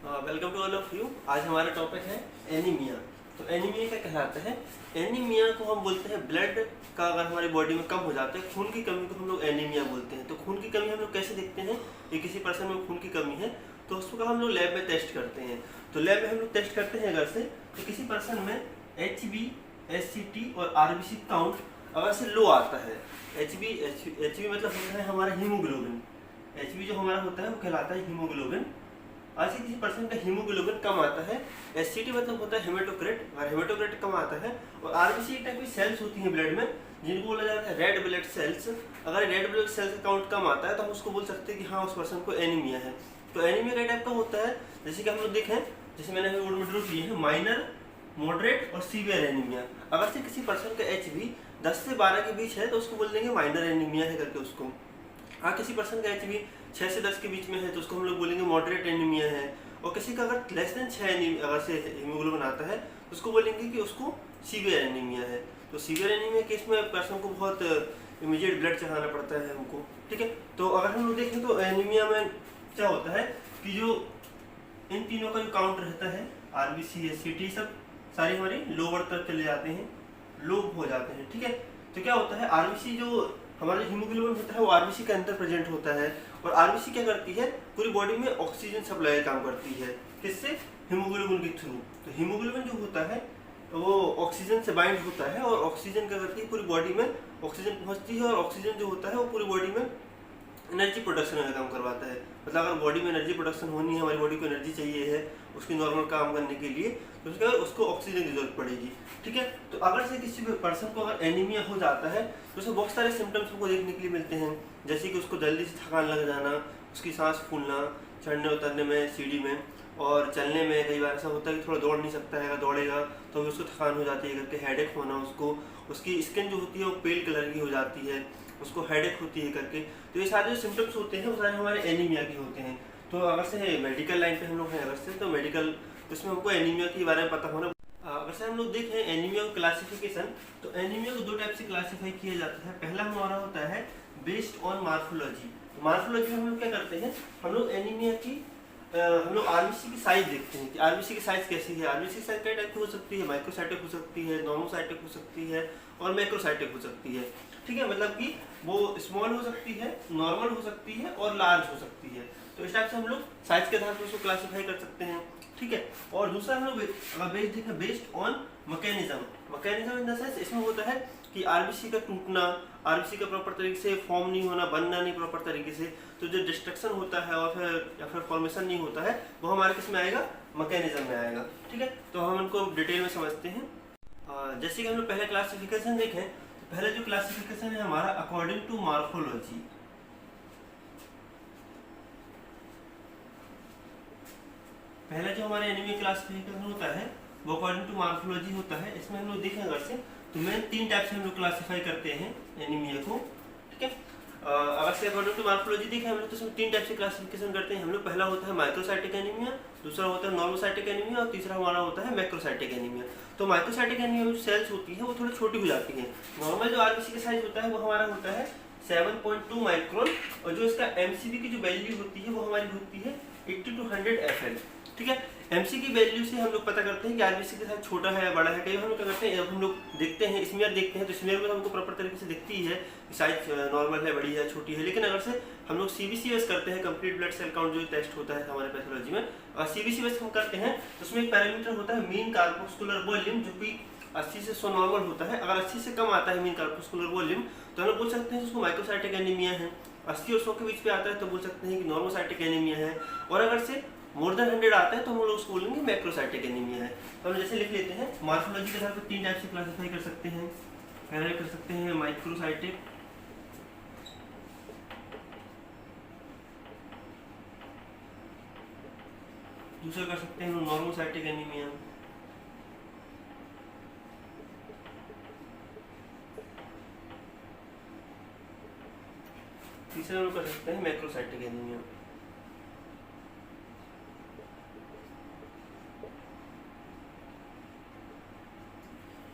Welcome to all of you. आज हमारा topic है एनीमिया। तो एनीमिया क्या कहलाता है? एनीमिया को हम बोलते हैं ब्लड का अगर हमारी बॉडी में कम हो जाता है, खून की कमी को हम लोग एनीमिया बोलते हैं। तो खून की कमी हम लोग कैसे देखते हैं कि किसी पर्सन में खून की कमी है, तो उसको हम लोग लैब में टेस्ट करते हैं। तो लैब में हम लोग टेस्ट करते हैं अगर से तो किसी पर्सन में HB, SCT और RBC काउंट अगर से लो आता है। HB मतलब होता है हमारा हीमोग्लोबिन। HB जो हमारा होता है वो कहलाता है हीमोग्लोबिन। आज किसी पर्सन का हीमोग्लोबिन कम आता है। SCT मतलब होता है हेमेटोक्रिट, और हेमेटोक्रिट कम आता है। और RBC टाइप की सेल्स होती हैं ब्लड में जिनको बोला जाता है रेड ब्लड सेल्स। अगर रेड ब्लड सेल्स का काउंट कम आता है तो हम उसको बोल सकते हैं कि हाँ उस पर्सन को एनीमिया है। तो एनीमिया का टाइप का होता है जैसे कि हम लोग देखें, जैसे मैंने अभी वर्ड में ड्रॉ किए हैं, माइनर, मॉडरेट और सीवियर एनीमिया। अगर से किसी पर्सन का HB 10 से 12 के बीच है तो उसको बोल देंगे माइनर एनीमिया है करके उसको। किसी पर्सन का HB 6 से 10 के बीच में है तो उसको हम लोग बोलेंगे मॉडरेट एनीमिया है। और किसी का अगर लेस देन 6 अगर से हीमोग्लोबिन आता है तो उसको बोलेंगे कि उसको सीवियर एनीमिया है। तो सीवियर एनीमिया केस में पर्सन को बहुत इमीडिएट ब्लड चढ़ाना पड़ता है हमको, ठीक है। तो अगर हम लोग देखें तो एनीमिया में क्या होता है कि जो इन तीनों का जो काउंट रहता है RBC, SCT सब सारी हमारी लोअर तक चले जाते हैं, लो हो जाते हैं, ठीक है। तो क्या होता है RBC जो हमारा हीमोग्लोबिन होता है वो RBC के अंदर प्रेजेंट होता है। और RBC क्या करती है, पूरी बॉडी में ऑक्सीजन सप्लाई काम करती है। किससे? हीमोग्लोबिन के थ्रू। तो हीमोग्लोबिन जो होता है वो ऑक्सीजन से बाइंड होता है और ऑक्सीजन क्या करती है, पूरी बॉडी में ऑक्सीजन पहुंचती है। और ऑक्सीजन जो होता है वो पूरी बॉडी में एनर्जी प्रोडक्शन का काम करवाता है। मतलब अगर बॉडी में एनर्जी प्रोडक्शन होनी है, हमारी बॉडी को एनर्जी चाहिए है उसकी नॉर्मल काम करने के लिए, तो उसको ऑक्सीजन की जरूरत पड़ेगी, ठीक है। तो अगर से किसी पर्सन को अगर एनीमिया हो जाता है तो उसमें बहुत सारे सिम्टम्स हमको देखने के लिए मिलते हैं, जैसे कि उसको जल्दी से थकान लग जाना, उसकी सांस फूलना, चढ़ने उतरने में, सीढ़ी में और चलने में। कई बार ऐसा होता है कि थोड़ा दौड़ नहीं सकता है, अगर दौड़ेगा तो भी उसको थकान हो जाती है करके, हेडेक होना उसको, उसकी स्किन जो होती है वो पेल कलर की हो जाती है, उसको हेडेक होती है करके। तो ये सारे जो सिम्टम्स होते हैं वो सारे हमारे एनीमिया के होते हैं। तो अगर से मेडिकल लाइन पे हम लोग हैं अगर से, तो मेडिकल उसमें हमको एनीमिया के बारे में पता होना। अगर से हम लोग देखें एनीमिया क्लासिफिकेशन, तो एनीमिया को दो टाइप से क्लासीफाई किया जाता है। पहला हमारा होता है बेस्ड ऑन मार्फोलॉजी। मार्फोलॉजी में हम लोग क्या करते हैं, हम लोग एनीमिया की हम लोग RBC की साइज देखते हैं कि RBC की साइज कैसी है। RBC की साइज कई टाइप की हो सकती है, माइक्रोसाइटिक हो सकती है, नॉर्मोसाइटिक हो सकती है और मैक्रोसाइटिक हो सकती है, ठीक है। मतलब कि वो स्मॉल हो सकती है, नॉर्मल हो सकती है और लार्ज हो सकती है। तो इस टाइप से हम लोग साइज के आधार पर उसको क्लासीफाई कर सकते हैं, ठीक है। और दूसरा हम लोग अगर देखें based on mechanism in the sense, इसमें होता है कि RBC का टूटना, RBC का प्रॉपर तरीके से फॉर्म नहीं होना, बनना नहीं प्रॉपर तरीके से, तो जो डिस्ट्रक्शन होता है और फिर फॉर्मेशन नहीं होता है वो हमारे किस में आएगा, मैकेनिज्म में आएगा, ठीक है। तो हम इनको डिटेल में समझते हैं। जैसे कि हम लोग पहले क्लासिफिकेशन देखें, तो पहले जो क्लासिफिकेशन है हमारा अकॉर्डिंग टू मार्फोलॉजी। पहला जो हमारे एनीमिया क्लासिफिकेशन होता है वो अकॉर्डिंग टू मार्फोलॉजी होता है। इसमें हम लोग देखें अगर से तो मेन 3 टाइप से हम लोग क्लासीफाई करते हैं एनीमिया को, ठीक है। अगर से अकॉर्डिंग टू मार्फोलॉजी देखें हम लोग तो इसमें 3 टाइप से क्लासिफिकेशन करते हैं हम लोग। पहला होता है माइक्रोसाइटिक एनीमिया, दूसरा होता है नॉर्मोसाइटिक एनीमिया और तीसरा हमारा होता है मैक्रोसाइटिक एनीमिया। तो माइक्रोसाइटिक एनीमिया में जो सेल्स होती है वो थोड़ी छोटी हो जाती है। नॉर्मल जो RBC का साइज होता है वो हमारा होता है 7.2 माइक्रोन, और जो इसका MCV की जो वैल्यू होती है वो हमारी होती है 80 to 100 FL, ठीक है। MC की वैल्यू से हम लोग पता करते हैं कि RBC के साथ छोटा है या बड़ा है। कई बार हम लोग क्या करते हैं, जब हम लोग देखते हैं स्मीयर देखते हैं तो स्मीयर में हमको प्रॉपर तरीके से दिखती है कि साइज नॉर्मल है, बड़ी है, छोटी है। लेकिन अगर से हम लोग CBCS करते हैं, कंप्लीट ब्लड सेल काउंट जो टेस्ट होता है हमारे पैथोलॉजी में, CBCS हम करते हैं तो उसमें एक पैरामीटर होता है मीन कार्पुस्कुलर वॉल्यूम, जो कि 80 से 100 नॉर्मल होता है। अगर 80 से कम आता है मीन कार्पुस्कुलर वॉल्यूम तो हम लोग बोल सकते हैं उसको माइक्रोसाइटिक एनीमिया है। 80 और 100 के बीच पे आता है तो बोल सकते हैं कि नॉर्मोसाइटिक एनीमिया है। और अगर से मोर देन 100 आता है तो हम लोग उसको बोलेंगे मैक्रोसाइटिक एनीमिया है। तो हम जैसे लिख लेते हैं, मार्फोलॉजी के आधार पर 3 टाइप से क्लासिफाई कर सकते हैं। पहले कर सकते हैं माइक्रोसाइटिक, दूसरा कर सकते हैं नॉर्मोसाइटिक एनीमिया, तीसरा हम कर सकते हैं मैक्रोसाइटिक एनीमिया।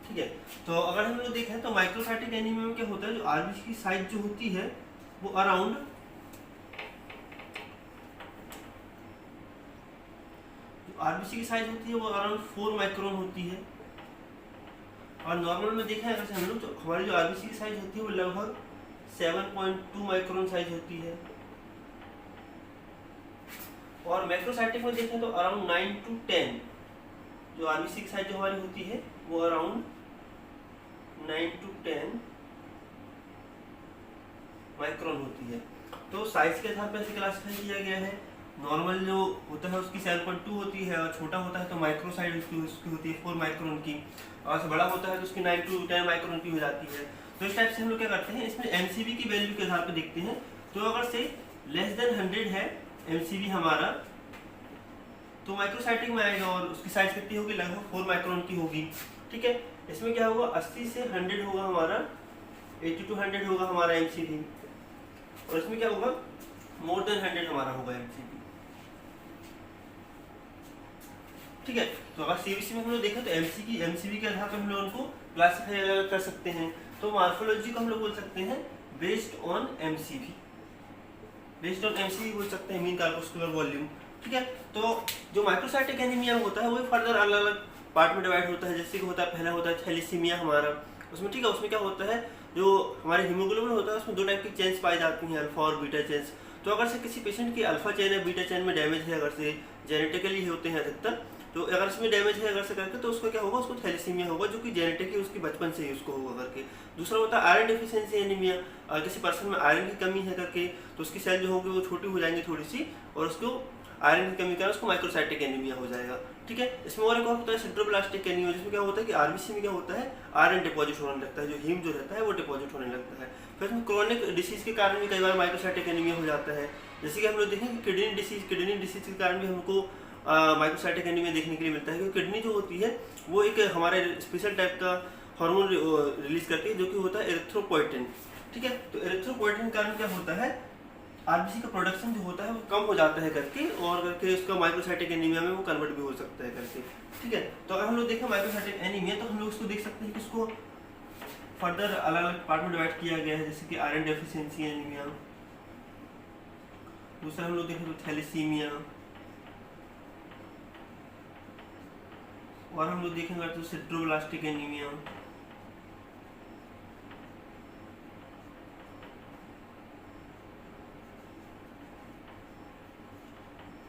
ठीक है। तो अगर हम लोग देखें तो माइक्रोसाइटिक एनीमिया में क्या होता है, जो RBC की साइज जो होती है वो अराउंड आरबीसी की साइज होती है वो अराउंड 4 माइक्रोन होती है, और नॉर्मल में देखें अगर हम लोग तो हमारी जो आरबीसी की साइज होती है वो लगभग 7.2 माइक्रोन साइज होती है, और मैक्रोसाइटिक में देखें तो अराउंड 9 to 10 जो आरबीसी की साइज जो हमारी होती है वो अराउंड 9 to 10 माइक्रोन होती है। तो साइज के आधार पर ऐसे क्लासिफाई किया गया है। नॉर्मल जो होता है उसकी 7.2 होती है, और छोटा होता है तो माइक्रो साइज उसकी होती है 4 माइक्रोन की, और बड़ा होता है तो उसकी 9 to 10 माइक्रोन की हो जाती है। तो इस टाइप से हम लोग क्या करते हैं, इसमें एमसीबी की वैल्यू के आधार पर देखते हैं। तो अगर से लेस देन 100 है एमसीबी हमारा, तो माइक्रोसाइटिक में आएगा, और उसकी साइज कितनी होगी, लगभग 4 माइक्रोन की होगी। ठीक है, इसमें क्या होगा, 80 से 100 होगा हमारा, 80 to 100 होगा हमारा एमसीबी, और इसमें क्या होगा, मोर देन 100 हमारा होगा एमसीबी। ठीक है, तो अगर सीबीसी में हम लोग देखें तो एमसीबी के आधार पर हम लोग उनको क्लासिफाई अलग कर सकते हैं। तो मार्फोलॉजी को हम लोग बोल सकते हैं based on MCB, based on MCB बोल सकते हैं, मीन कार्पोस्कुलर वॉल्यूम। ठीक है, तो जो माइक्रोसाइटिक एनीमिया होता है वो फर्दर अलग अलग पार्ट में डिवाइड होता है। जैसे कि होता है, पहला होता है थैलेसीमिया हमारा, उसमें ठीक है, उसमें क्या होता है, जो हमारे हीमोग्लोबिन होता है उसमें 2 टाइप की चेन्स पाई जाती हैं, अल्फा और बीटा चेन्स। तो अगर से किसी पेशेंट की अल्फा चेन या बीटा चेन में डैमेज है, अगर से जेनेटिकली होते हैं अधिकतर, तो अगर इसमें डैमेज है अगर से करके, तो उसको क्या होगा, उसको थैलेसीमिया होगा, जो कि जेनेटिक उसकी बचपन से ही उसको होगा करके। दूसरा होता है आयरन डेफिशिएंसी एनीमिया, किसी पर्सन में आयरन की कमी है करके, तो उसकी सेल जो होगी वो छोटी हो जाएंगी थोड़ी सी, और उसको आयरन की कमी का उसको माइक्रोसाइटिक एनीमिया हो जाएगा। ठीक है, इसमें और एक और होता है सिड्रोब्लास्टिक एनीमिया, जिसमें क्या होता है कि आरबीसी में क्या होता है, आयरन डिपॉजिट होने लगता है, जो हीम जो रहता है वो डिपॉजिट होने लगता है। फिर इसमें क्रोनिक डिसीज के कारण भी कई बार माइक्रोसाइटिक एनीमिया हो जाता है। जैसे कि हम लोग देखें कि किडनी डिसीज के कारण भी हमको माइक्रोसाइटिक एनीमिया देखने के लिए मिलता है, क्योंकि किडनी जो होती है वो एक हमारे स्पेशल टाइप का हार्मोन रिलीज करती है, जो कि होता है एरिथ्रोपोइटिन। ठीक है, तो एरिथ्रोपोइटिन के कारण क्या होता है, आरबीसी का प्रोडक्शन जो होता है वो कम हो जाता है करके, और करके उसका माइक्रोसाइटिक एनीमिया में वो कन्वर्ट भी हो सकता है करके। ठीक है, तो अगर हम लोग देखें माइक्रोसाइटिक एनीमिया, तो हम लोग उसको देख सकते हैं कि उसको फर्दर अलग अलग पार्ट में डिवाइड किया गया है, जैसे कि आयरन डेफिशिएंसी एनीमिया, दूसरा हम लोग देखें तो थैलेसीमिया, और हम लोग देखेंगे तो सिड्रोब्लास्टिक एनीमिया।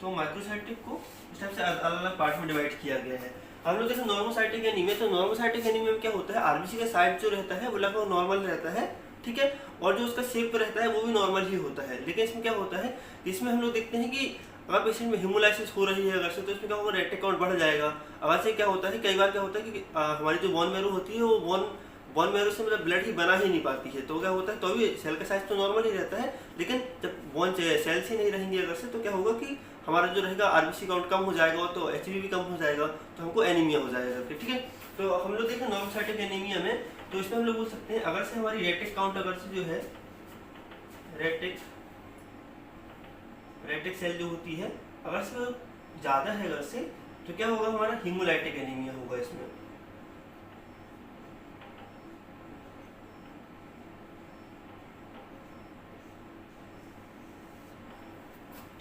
तो माइक्रोसाइटिक को इस टाइप से अलग अलग पार्ट में डिवाइड किया गया है। हम लोग देखें नॉर्मोसाइटिक एनीमिया, तो नॉर्मोसाइटिक एनीमिया में क्या होता है, आरबीसी का साइज जो रहता है वो लगभग नॉर्मल रहता है। ठीक है, और जो उसका शेप रहता है वो भी नॉर्मल ही होता है। लेकिन इसमें क्या होता है, इसमें हम लोग देखते हैं कि अगर पेशेंट में हीमोलाइसिस हो रही है अगर से, तो इसमें क्या होगा, रेड काउंट बढ़ जाएगा। अगर से क्या होता है, कई बार क्या होता है कि हमारी जो बोन मैरो होती है वो बोन मैरो से मतलब ब्लड ही बना ही नहीं पाती है, तो क्या होता है, तो भी सेल का साइज तो नॉर्मल ही रहता है, लेकिन जब बोन सेल्स ही नहीं रहेंगे अगर से, तो क्या होगा कि हमारा जो रहेगा आरबीसी काउंट कम हो जाएगा, तो एचबी भी कम हो जाएगा, तो हमको एनीमिया हो जाएगा। ठीक है, तो हम लोग देखें नॉर्मोसाइटिक एनीमिया में, तो इसमें हम लोग बोल सकते हैं अगर से हमारी रेटिक काउंट अगर से जो है, रेटिक सेल जो होती है अगर से ज़्यादा है अगर से, तो क्या होगा, हमारा हीमोलाइटिक एनीमिया होगा इसमें।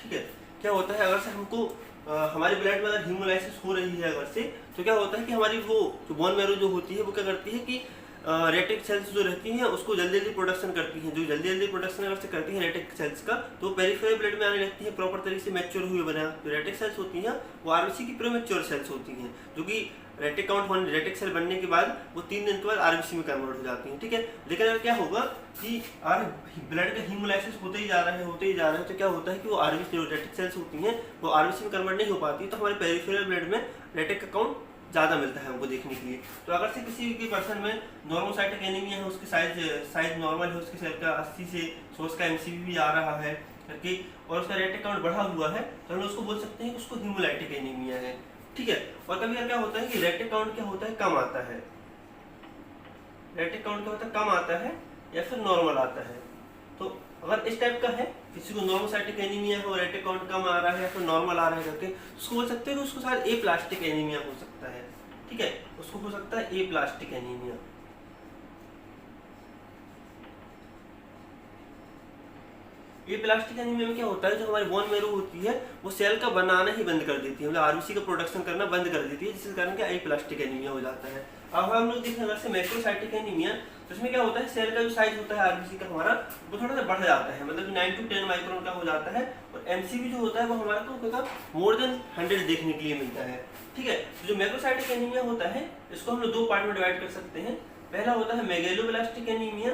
ठीक है, क्या होता है, अगर से हमको हमारे ब्लड में अगर हीमोलाइसिस हो रही है अगर से, तो क्या होता है कि हमारी वो जो बोन मैरो जो होती है वो क्या करती है कि रेटिक सेल्स जो रहती हैं उसको जल्दी जल्दी प्रोडक्शन करती हैं। जो जल्दी जल्दी प्रोडक्शन अगर से करती हैं रेटिक सेल्स का, तो पेरिफेरल ब्लड में आने लगती है प्रॉपर तरीके से मैच्योर हुए बना। जो रेटिक सेल्स होती हैं वो आरबीसी की प्रीमैच्योर सेल्स होती हैं, जो कि रेटिक सेल बनने के बाद वो 3 दिन के बाद आरबीसी में कन्वर्ट हो जाती हैं। ठीक है, लेकिन अगर क्या होगा कि ब्लड का हीमोलाइसिस होते ही जा रहा है, तो क्या होता है कि वो आरबीसी जो रेटिक सेल्स होती हैं वो आरबीसी में कन्वर्ट नहीं हो पाती, तो हमारे पेरिफेरल ब्लड में रेटिक का काउंट ज़्यादा मिलता है हमको देखने के लिए। तो अगर से किसी के पर्सन में नॉर्मोसाइटिक एनीमिया है, उसकी साइज नॉर्मल है, उसके सेल का 80 से 100 का एमसीबी भी आ रहा है करके, और उसका रेटिक काउंट बढ़ा हुआ है, तो हम उसको बोल सकते हैं कि उसको हीमोलाइटिक एनीमिया है। ठीक है, और कभी क्या होता है कि रेटिक काउंट क्या होता है, कम आता है, रेटिक काउंट क्या होता है, कम आता है या फिर नॉर्मल आता है। तो अगर इस टाइप का है, किसी को नॉर्मोसाइटिक एनीमिया है और रेटिक काउंट कम आ रहा है या फिर नॉर्मल आ रहा है करके, उसको बोल सकते हैं कि उसको शायद एप्लास्टिक एनीमिया हो सकता है। ठीक है, उसको हो सकता है एप्लास्टिक एनीमिया। ये प्लास्टिक एनीमिया में क्या होता है, जो हमारी बोन मैरो होती है वो सेल का बनाना ही बंद कर देती है, मतलब आरबीसी का प्रोडक्शन करना बंद कर देती है, जिसके कारण क्या ये प्लास्टिक एनीमिया हो जाता है। अब हम लोग देखें अगर से मैक्रोसाइटिक एनीमिया, तो इसमें क्या होता है, सेल का जो साइज होता है आरबीसी का हमारा वो थोड़ा सा बढ़ जाता है, मतलब 9 to 10 माइक्रोन का हो जाता है, और एमसीवी जो होता है वो हमारा तो मोर देन 100 देखने के लिए मिलता है। ठीक है, तो जो मैक्रोसाइटिक एनीमिया होता है इसको हम लोग दो पार्ट में डिवाइड कर सकते हैं। पहला होता है मेगेलोब्लास्टिक एनीमिया,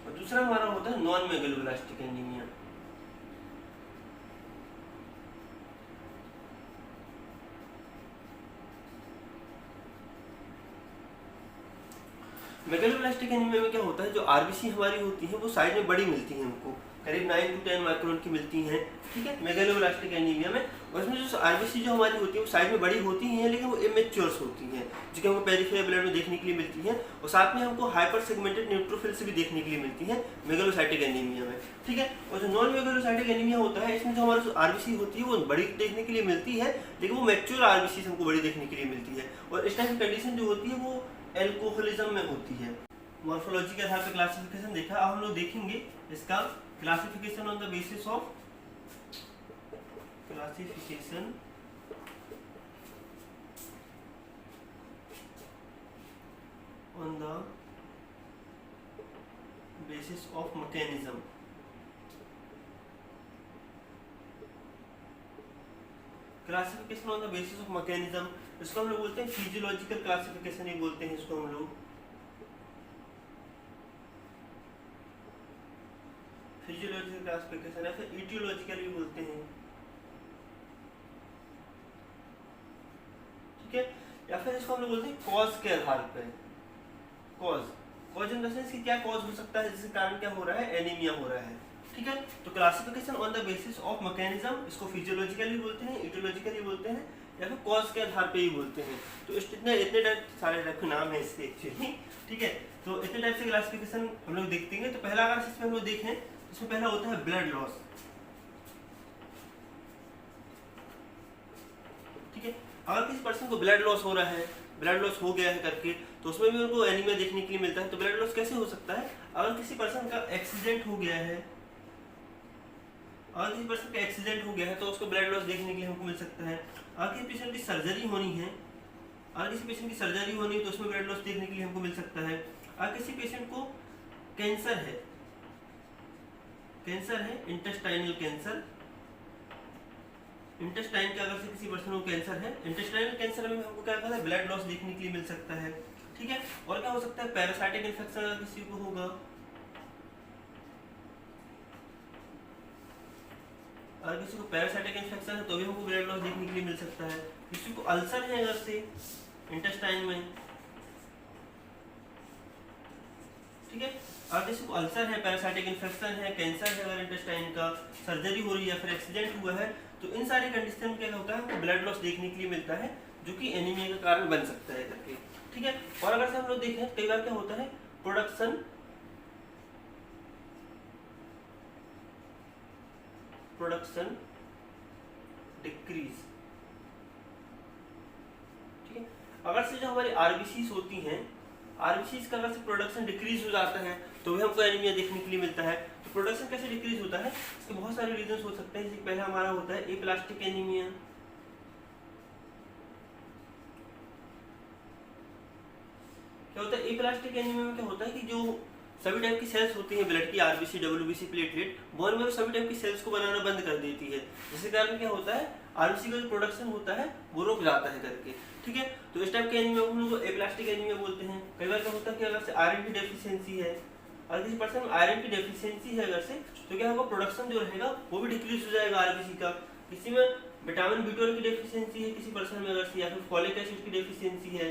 और दूसरा हमारा होता है non megaloblastic anaemia. Megaloblastic anaemia में क्या होता है, जो आरबीसी हमारी होती है वो साइज में बड़ी मिलती है, हमको करीब 9 to 10 माइक्रोन की मिलती हैं। ठीक है, मेगेलोब्लास्टिक एनीमिया में, और इसमें जो आरबीसी जो हमारी होती है वो साइज में बड़ी होती हैं, लेकिन वो इमेच्योर्स होती हैं, जो कि हमको पेरिफेरल ब्लड में देखने के लिए मिलती हैं, और साथ में हमको हाइपर सेगमेंटेड न्यूट्रोफिल्स भी देखने के लिए मिलती हैं मेगेलोसाइटिक एनीमिया में। ठीक है, और जो नॉन मेगेलोसाइटिक एनीमिया होता है इसमें जो हमारी आरबीसी होती है वो बड़ी देखने के लिए मिलती है, लेकिन वो मैच्योर आरबीसी हमको बड़ी देखने के लिए मिलती है, और इस टाइप की कंडीशन जो होती है वो एल्कोहलिज्म में होती है। मॉर्फोलॉजी के आधार पर क्लासिफिकेशन देखा, अब हम लोग देखेंगे इसका classification on the basis of classification on the basis of mechanism. Classification on the basis of mechanism, इसको हम लोग बोलते हैं फिजियोलॉजिकल क्लासिफिकेशन ही बोलते हैं इसको हम लोग, फिजियोलॉजिकल क्लासिफिकेशन या फिर इटियोलॉजिकल भी बोलते हैं। ठीक है, या फिर इसको हम लोग बोलते हैं कॉज के आधार पे। कॉज इन द सेंस कि क्या कॉज हो सकता है जिसके कारण क्या हो रहा है, एनीमिया हो रहा है। ठीक है, तो classification on the basis of mechanism, इसको फिजियोलॉजिकल भी बोलते हैं, इटियोलॉजिकल भी बोलते हैं, या फिर कॉज के आधार पे ही बोलते हैं। तो इतने टाइप सारे टाइप के नाम है इसके एक्चुअली। ठीक है, तो इतने टाइप से क्लासिफिकेशन हम लोग देखते हैं। तो पहला अगर इसमें हम लोग देखें, इसमें पहला होता है ब्लड लॉस। ठीक है, अगर किसी पर्सन को ब्लड लॉस हो रहा है, ब्लड लॉस हो गया है करके, तो उसमें भी उनको एनीमिया देखने के लिए मिलता है। तो ब्लड लॉस कैसे हो सकता है, अगर किसी पर्सन का एक्सीडेंट हो गया है, अगर किसी पर्सन का एक्सीडेंट हो गया है तो उसको ब्लड लॉस देखने के लिए हमको मिल सकता है। अगर किसी पेशेंट की सर्जरी होनी है, अगर किसी पेशेंट की सर्जरी होनी है तो उसमें ब्लड लॉस देखने के लिए हमको मिल सकता है। अगर किसी पेशेंट को कैंसर है, इंटेस्टाइनल कैंसर, इंटेस्टाइन का अगर से किसी पर्सन को कैंसर है, इंटेस्टाइनल कैंसर में हमको क्या कहता है, ब्लड लॉस देखने के लिए मिल सकता है। ठीक है, और क्या हो सकता है, पैरासाइटिक इन्फेक्शन अगर किसी को होगा, अगर किसी को पैरासाइटिक इन्फेक्शन है तो भी हमको ब्लड लॉस देखने के लिए मिल सकता है। किसी को अल्सर है अगर से इंटेस्टाइन में, ठीक है, अगर किसी को अल्सर है, पैरासाइटिक इन्फेक्शन है, कैंसर है, अगर इंटेस्टाइन का, सर्जरी हो रही है या फिर एक्सीडेंट हुआ है, तो इन सारी कंडीशन में क्या होता है, हमको ब्लड लॉस देखने के लिए मिलता है, जो कि एनीमिया का कारण बन सकता है करके। ठीक है, और अगर से हम लोग देखें कई बार क्या होता है, प्रोडक्शन डिक्रीज। ठीक है, अगर से जो हमारी आरबीसीज होती हैं, आरबीसीज का अगर से प्रोडक्शन डिक्रीज हो जाता है तो भी हमको एनीमिया देखने के लिए मिलता है। तो प्रोडक्शन कैसे डिक्रीज होता है, इसके बहुत सारे रीजंस हो सकते हैं। जैसे पहला हमारा होता है एप्लास्टिक एनीमिया। क्या होता है एप्लास्टिक एनीमिया में, क्या होता है कि जो सभी टाइप की सेल्स होती हैं ब्लड की, RBC, WBC, platelet, bone marrow सभी टाइप की सेल्स को बनाना बंद कर देती है, जिसके कारण क्या होता है, आरबीसी का जो प्रोडक्शन होता है वो रुक जाता है करके। ठीक है, तो इस टाइप के एनीमिया को हम लोग एप्लास्टिक एनीमिया बोलते हैं। कई बार क्या होता है कि अगर से आयरन की डेफिशिएंसी है, अगर किसी पर्सन में आयरन की डेफिशिएंसी है अगर से, तो क्या होगा, प्रोडक्शन जो रहेगा वो भी डिक्रीज हो जाएगा आरबीसी का। किसी में विटामिन बी12 की डेफिशिएंसी है किसी पर्सन में अगर से, या फिर फॉलिक एसिड की डेफिशिएंसी है,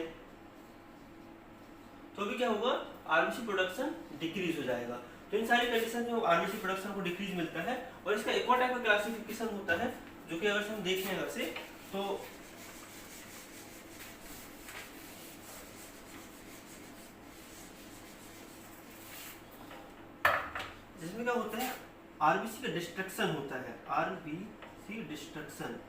तो भी क्या होगा, आरबीसी प्रोडक्शन डिक्रीज हो जाएगा। तो इन सारी कंडीशन में आरबीसी प्रोडक्शन को डिक्रीज मिलता है। और इसका एक और टाइप का क्लासिफिकेशन होता है, जो कि अगर हम देखें अगर से, तो जिसमें क्या होता है, आरबीसी का डिस्ट्रक्शन होता है, आरबीसी डिस्ट्रक्शन।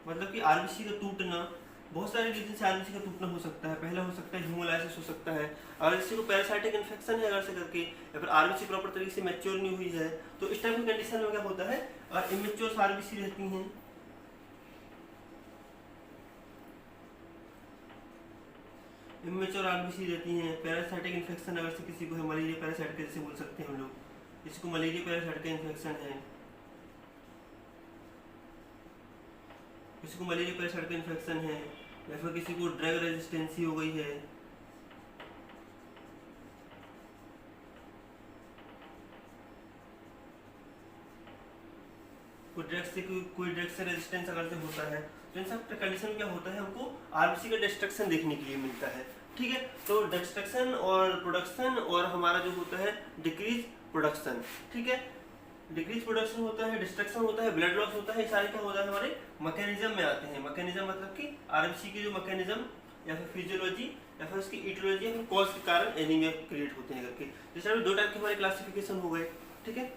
मतलब कि आरबीसी का टूटना, बहुत सारे रीजन से आरबीसी का टूटना हो सकता है। पहला हो सकता है हीमोलाइसिस हो सकता है, अगर किसी को पैरासाइटिक इन्फेक्शन है अगर से करके, या फिर आरबीसी प्रॉपर तरीके से मैच्योर नहीं हुई है, तो इस टाइप की कंडीशन में क्या होता है, अगर इमेच्योर आरबीसी रहती हैं, इमेच्योर आरबीसी रहती हैं, पैरासाइटिक इन्फेक्शन अगर से किसी को है, मलेरिया पैरासाइट के जैसे बोल सकते हैं हम लोग, इसको मलेरिया पैरासाइट का इन्फेक्शन है, किसी को मलेरिया पैरासाइट का इन्फेक्शन है, या फिर किसी को ड्रग रेजिस्टेंसी हो गई है, कोई ड्रग से रेजिस्टेंस अगर से होता है, तो इन सब कंडीशन में क्या होता है, हमको आरबीसी का डिस्ट्रक्शन देखने के लिए मिलता है। ठीक है, तो डिस्ट्रक्शन और प्रोडक्शन और हमारा जो होता है डिक्रीज प्रोडक्शन। ठीक है, डिक्रीज प्रोडक्शन होता है, डिस्ट्रक्शन होता है, ब्लड लॉस होता है, सारे क्या होता है हमारे मैकेनिज्म में आते हैं। मैकेनिज्म मतलब कि आरबीसी की जो मैकेनिज्म या फिर फिजियोलॉजी या फिर उसकी इटियोलॉजी या फिर कॉज के कारण एनीमिया क्रिएट होते हैं करके। जैसे अभी दो टाइप के हमारे क्लासिफिकेशन हो गए। ठीक है,